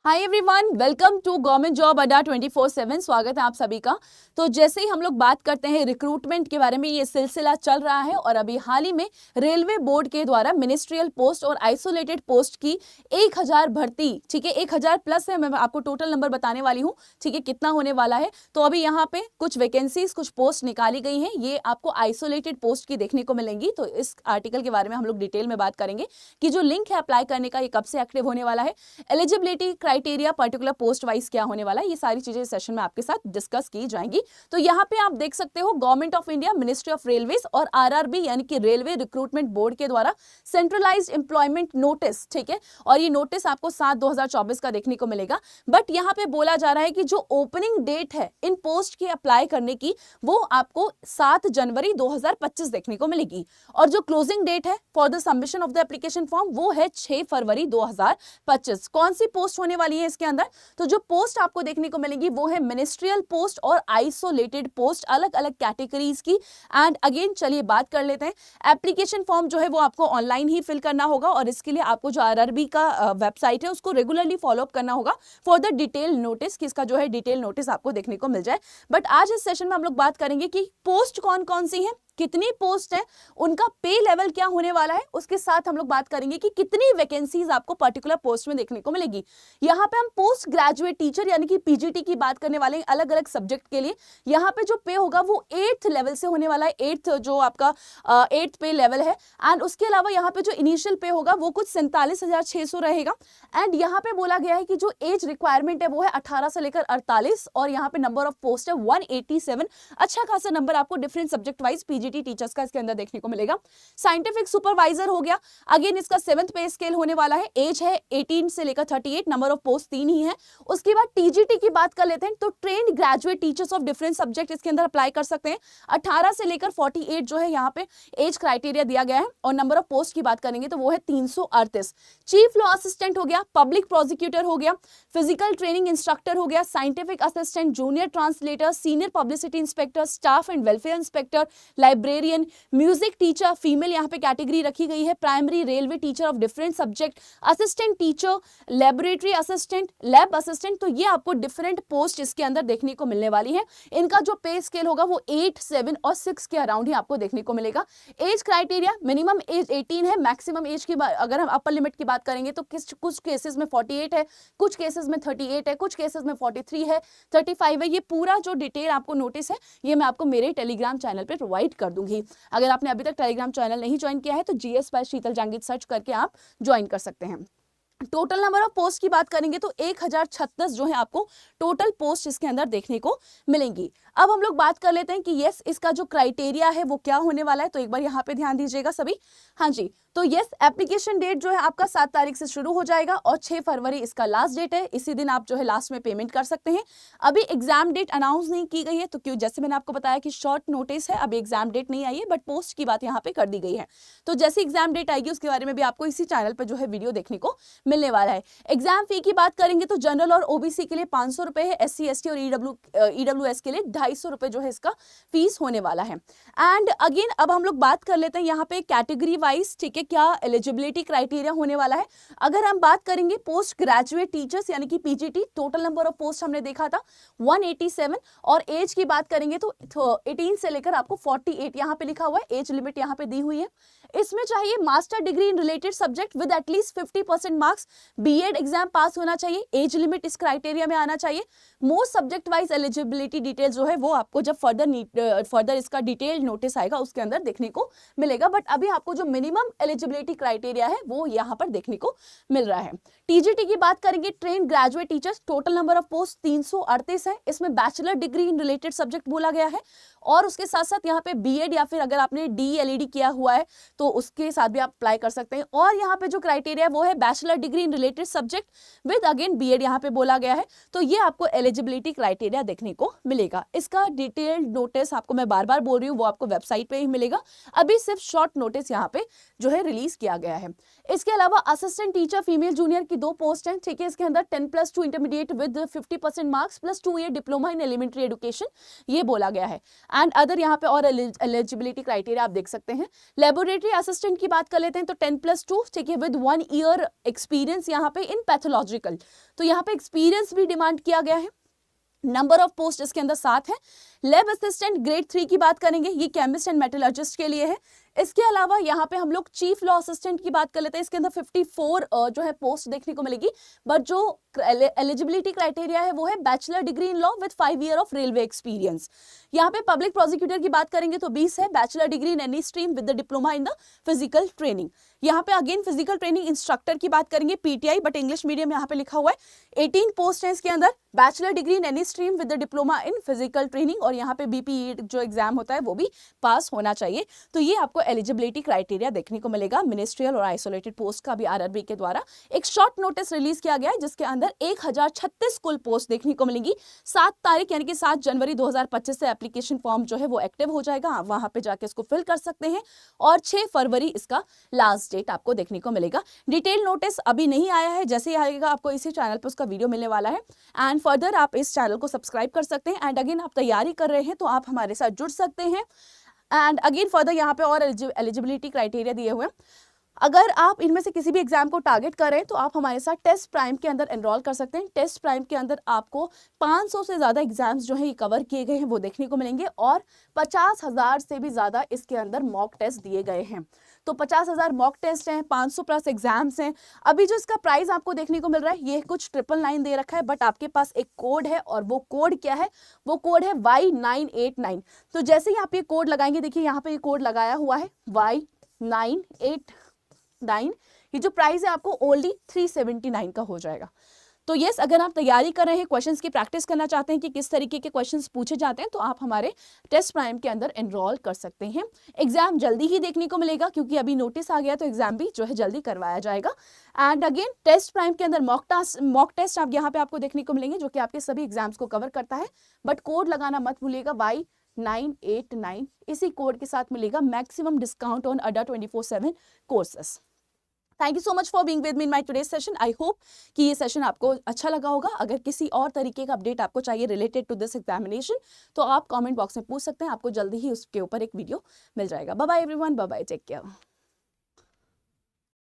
Hi everyone, welcome to government job अड्डा 24/7। स्वागत है आप सभी का। तो जैसे ही हम लोग बात करते हैं रिक्रूटमेंट के बारे में, ये सिलसिला चल रहा है और अभी हाल ही में रेलवे बोर्ड के द्वारा मिनिस्ट्रियल पोस्ट और आइसोलेटेड पोस्ट की 1000 भर्ती, ठीक है, 1000 प्लस है। मैं आपको टोटल नंबर बताने वाली हूँ, ठीक है, कितना होने वाला है। तो अभी यहाँ पे कुछ वैकेंसीज, कुछ पोस्ट निकाली गई हैं, ये आपको आइसोलेटेड पोस्ट की देखने को मिलेंगी। तो इस आर्टिकल के बारे में हम लोग डिटेल में बात करेंगे कि जो लिंक है अप्लाई करने का, ये कब से एक्टिव होने वाला है, eligibility criteria particular post wise क्या होने वाला है, ये सारी चीजें इस सेशन में आपके साथ डिस्कस की जाएंगी। तो यहाँ पे आप देख सकते हो government of India, ministry of railways और आरआरबी यानी कि रेलवे रिक्रूटमेंट बोर्ड के द्वारा सेंट्रलाइज्ड एम्प्लॉयमेंट नोटिस, ठीक है, और ये नोटिस आपको 7/2024 का देखने को मिलेगा। बट यहाँ पे बोला जा रहा है कि जो ओपनिंग डेट है इन पोस्ट की अप्लाई करने की, वो आपको 7 जनवरी 2025 देखने को मिलेगी, और जो क्लोजिंग डेट है for the submission of the application form वो है 6 फरवरी 2025। कौन सी पोस्ट होने वाली है इसके अंदर? तो जो पोस्ट आपको देखने को मिलेगी वो है मिनिस्ट्रियल पोस्ट और आइसोलेटेड पोस्ट, अलग अलग कैटेगरीज की। एंड अगेन चलिए बात कर लेते हैं। एप्लीकेशन फॉर्म जो है वो आपको ऑनलाइन ही फिल करना होगा, और इसके लिए आपको जो आरआरबी का वेबसाइट है उसको रेगुलरली फॉलो अप करना होगा फॉर द डिटेल नोटिस, किसका जो है डिटेल नोटिस आपको देखने को मिल जाए। बट आज इस सेशन में हम लोग बात करेंगे कि पोस्ट कौन कौन सी है, कितनी पोस्ट है, उनका पे लेवल क्या होने वाला है, उसके साथ हम लोग बात करेंगे कि कितनी वैकेंसीज आपको पर्टिकुलर पोस्ट में देखने को मिलेगी। यहाँ पे हम पोस्ट ग्रेजुएट टीचर यानी कि पीजीटी की बात करने वाले हैं, अलग अलग सब्जेक्ट के लिए। यहाँ पे जो पे होगा वो 8th लेवल से होने वाला है, 8th जो आपका 8th पे लेवल है। एंड उसके अलावा यहाँ पे जो इनिशियल पे होगा वो कुछ 47,600 रहेगा। एंड यहाँ पे बोला गया है कि जो एज रिक्वायरमेंट है वो है 18 से लेकर 48, और यहाँ पे नंबर ऑफ पोस्ट है 187। अच्छा खासा नंबर आपको different subject wise PGT teachers का इसके अंदर देखने को मिलेगा। साइंटिफिक सुपरवाइजर हो गया, अगेन इसका 7th पे स्केल होने वाला है, एज है 18 से लेकर 38, नंबर ऑफ पोस्ट 3 ही है। उसके बाद टीजीटी की बात कर लेते हैं, तो trained graduate teachers of different subject इसके अंदर अप्लाई कर सकते हैं। 18 से लेकर 48 जो है यहाँ पे एज क्राइटेरिया दिया गया है, और नंबर ऑफ पोस्ट की बात करेंगे तो वो है 338। चीफ लॉ असिस्टेंट हो गया, पब्लिक प्रोसिक्यूटर हो गया, फिजिकल ट्रेनिंग इंस्ट्रक्टर हो गया, scientific assistant, junior translator, senior publicity inspector, staff and welfare inspector, librarian, music teacher, female यहाँ पे कैटेगरी रखी गई है, primary railway teacher of different subject, assistant teacher, laboratory assistant, lab assistant. तो ये आपको डिफरेंट पोस्ट इसके अंदर देखने को मिलने वाली है। इनका जो पे स्केल होगा वो 8, 7 और 6 के अराउंड ही आपको देखने को मिलेगा। एज क्राइटेरिया, मिनिमम एज 18 है, मैक्सिमम एज की अगर हम अपर लिमिट की बात करेंगे तो कुछ केसेस में 48 है, कुछ केसेस में 38 है, कुछ केसेस में 43 है, 35 है। ये पूरा जो डिटेल आपको नोटिस है ये मैं आपको मेरे टेलीग्राम चैनल पे प्रोवाइड कर दूंगी। अगर आपने अभी तक टेलीग्राम चैनल नहीं ज्वाइन किया है तो जीएस बाय शीतल जांगिड सर्च करके आप ज्वाइन कर सकते हैं। टोटल नंबर ऑफ पोस्ट की बात करेंगे तो 1036 जो है आपको टोटल पोस्ट इसके अंदर देखने को मिलेंगी। अब हम लोग बात कर लेते हैं कि यस इसका जो क्राइटेरिया है वो क्या होने वाला है, तो एक बार यहाँ पे ध्यान दीजिएगा सभी। हाँ जी, तो यस एप्लीकेशन डेट जो है आपका 7 तारीख से शुरू हो जाएगा और 6 फरवरी इसका लास्ट डेट है। इसी दिन आप जो है लास्ट में पेमेंट कर सकते हैं। अभी एग्जाम डेट अनाउंस नहीं की गई है, तो क्यों, जैसे मैंने आपको बताया कि शॉर्ट नोटिस है, अभी एग्जाम डेट नहीं आई है, बट पोस्ट की बात यहाँ पे कर दी गई है। तो जैसे एग्जाम डेट आएगी उसके बारे में भी आपको इसी चैनल पर जो है वीडियो देखने को मिलने वाला है। एग्जाम फी की बात करेंगे तो जनरल और ओबीसी के लिए 500 रुपए है, एससी एसटी और ईडब्ल्यूएस के लिए 250 रुपए जो है इसका फीस होने वाला है। एंड अगेन अब हम लोग बात कर लेते हैं यहाँ पे कैटेगरी वाइज, ठीक है, क्या एलिजिबिलिटी क्राइटेरिया होने वाला है। अगर हम बात करेंगे पोस्ट ग्रेजुएट टीचर्स यानी कि PGT, total number of post हमने देखा था 187, और एज की बात करेंगे तो 18 से लेकर आपको 48 यहाँ पे लिखा हुआ है, एज लिमिट यहाँ पे दी हुई है। इसमें चाहिए master degree in related subject with at least 50% marks, BEd exam pass होना चाहिए, एज लिमिट इस क्राइटेरिया में आना चाहिए। Most subject wise eligibility detail जो है वो आपको जब फर्दर इसका डिटेल नोटिस आएगा उसके अंदर देखने को मिलेगा। बट अभी आपको जो मिनिमम एलिजिबिलिटी क्राइटेरिया है वो यहाँ पर देखने को मिल रहा है। टीजीटी की बात करेंगे, train graduate teachers, total number of post 338 है, इसमें bachelor degree in related subject बोला गया है, और उसके साथ साथ यहाँ पे बीएड या फिर अगर आपने डीएलईडी किया हुआ है तो उसके साथ भी आप अप्लाई कर सकते हैं। और यहाँ पे जो क्राइटेरिया है वो है bachelor degree in related subject with again BEd यहाँ पे बोला गया है। तो ये आपको एलिजिबिलिटी क्राइटेरिया देखने को मिलेगा। इसका डिटेल्ड नोटिस आपको मैं बार बार बोल रही हूँ वो आपको वेबसाइट पे ही मिलेगा, अभी सिर्फ शॉर्ट नोटिस यहाँ पे जो है रिलीज किया गया है। इसके अलावा असिस्टेंट टीचर फीमेल जूनियर की 2 पोस्ट हैं, ठीक है, इसके अंदर 10+2 intermediate with 50% marks plus 2 year diploma in elementary education ये बोला गया है। एंड अदर यहाँ पे और एलिजिबिलिटी क्राइटेरिया आप देख सकते हैं। लेबोरेटरी असिस्टेंट की बात कर लेते हैं तो 10+2, ठीक है, विद 1 ईयर एक्सपीरियंस यहाँ पे इन पैथोलॉजिकल। तो यहाँ पे एक्सपीरियंस भी डिमांड किया गया है। नंबर ऑफ पोस्ट इसके अंदर 7 है। लैब असिस्टेंट ग्रेड 3 की बात करेंगे, ये केमिस्ट एंड मेटलर्जिस्ट के लिए है। इसके अलावा यहाँ पे हम लोग चीफ लॉ असिस्टेंट की बात कर लेते हैं, इसके अंदर 54 जो है पोस्ट देखने को मिलेगी, बट जो एलिजिबिलिटी क्राइटेरिया है वो है bachelor degree in law with 5 year of railway experience. यहाँ पे पब्लिक प्रोसिक्यूटर की बात करेंगे तो 20 है, bachelor degree in any stream with the diploma in the physical training. यहाँ पे अगेन फिजिकल ट्रेनिंग इंस्ट्रक्टर की बात करेंगे, पीटीआई बट इंग्लिश मीडियम यहाँ पे लिखा हुआ है। 18 पोस्ट है इसके अंदर, bachelor degree in any stream with the diploma in physical training, और यहाँ पे बीपीई जो एग्जाम होता है वो भी पास होना चाहिए। तो ये आपको एलिजिबिलिटी क्राइटेरिया देखने को मिलेगा मिनिस्ट्रियल और आइसोलेटेड पोस्ट का भी आरआरबी के द्वारा। एक शॉर्ट नोटिस रिलीज किया गया है जिसके अंदर 1036 कुल पोस्ट देखने को मिलेंगी। 7 तारीख यानी कि 7 जनवरी 2025 से एप्लीकेशन फॉर्म जो है वो एक्टिव हो जाएगा, आप वहां पे जाके इसको फिल कर सकते हैं, और 6 फरवरी इसका लास्ट डेट आपको देखने को मिलेगा। डिटेल नोटिस अभी नहीं आया है, जैसे ही आएगा आपको इसी चैनल पर उसका वीडियो मिलने वाला है। एंड फर्दर आप इस चैनल को सब्सक्राइब कर सकते हैं। एंड अगेन आप तैयारी कर रहे हैं तो आप हमारे साथ जुड़ सकते हैं। एंड अगेन फर्दर यहाँ पे और एलिजिबिलिटी क्राइटेरिया दिए हुए हैं। अगर आप इनमें से किसी भी एग्जाम को टारगेट कर रहे हैं तो आप हमारे साथ टेस्ट प्राइम के अंदर एनरोल कर सकते हैं। टेस्ट प्राइम के अंदर आपको 500 से ज़्यादा एग्जाम्स जो है ये कवर किए गए हैं वो देखने को मिलेंगे, और 50,000 से भी ज़्यादा इसके अंदर मॉक टेस्ट दिए गए हैं। तो 50,000 मॉक टेस्ट हैं, 500 प्लस एग्जाम्स हैं। अभी जो इसका प्राइस आपको देखने को मिल रहा है ये कुछ 999 दे रखा है, बट आपके पास एक कोड है, और वो कोड क्या है, वो कोड है Y989। तो जैसे ही आप ये कोड लगाएंगे, देखिए यहाँ पे ये कोड लगाया हुआ है Y989, ये जो प्राइस है आपको ओनली 379 का हो जाएगा। तो यस, अगर आप तैयारी कर रहे हैं, क्वेश्चंस की प्रैक्टिस करना चाहते हैं कि किस तरीके के क्वेश्चंस पूछे जाते हैं, तो आप हमारे टेस्ट प्राइम के अंदर एनरोल कर सकते हैं। एग्जाम जल्दी ही देखने को मिलेगा क्योंकि अभी नोटिस आ गया, तो एग्जाम भी जो है जल्दी करवाया जाएगा। एंड अगेन टेस्ट प्राइम के अंदर मॉक टेस्ट आप यहाँ पे आपको देखने को मिलेंगे जो कि आपके सभी एग्जाम्स को कवर करता है, बट कोड लगाना मत भूलिएगा Y989। इसी कोड के साथ मिलेगा मैक्सिमम डिस्काउंट ऑन अड्डा 24/7 courses. Thank you so much for being with me in my today's session. I hope कि ये सेशन आपको अच्छा लगा होगा। अगर किसी और तरीके का अपडेट आपको चाहिए रिलेटेड टू दिस एग्जामिनेशन तो आप कमेंट बॉक्स में पूछ सकते हैं, आपको जल्दी ही उसके ऊपर एक वीडियो मिल जाएगा। Bye bye everyone, bye bye, take care.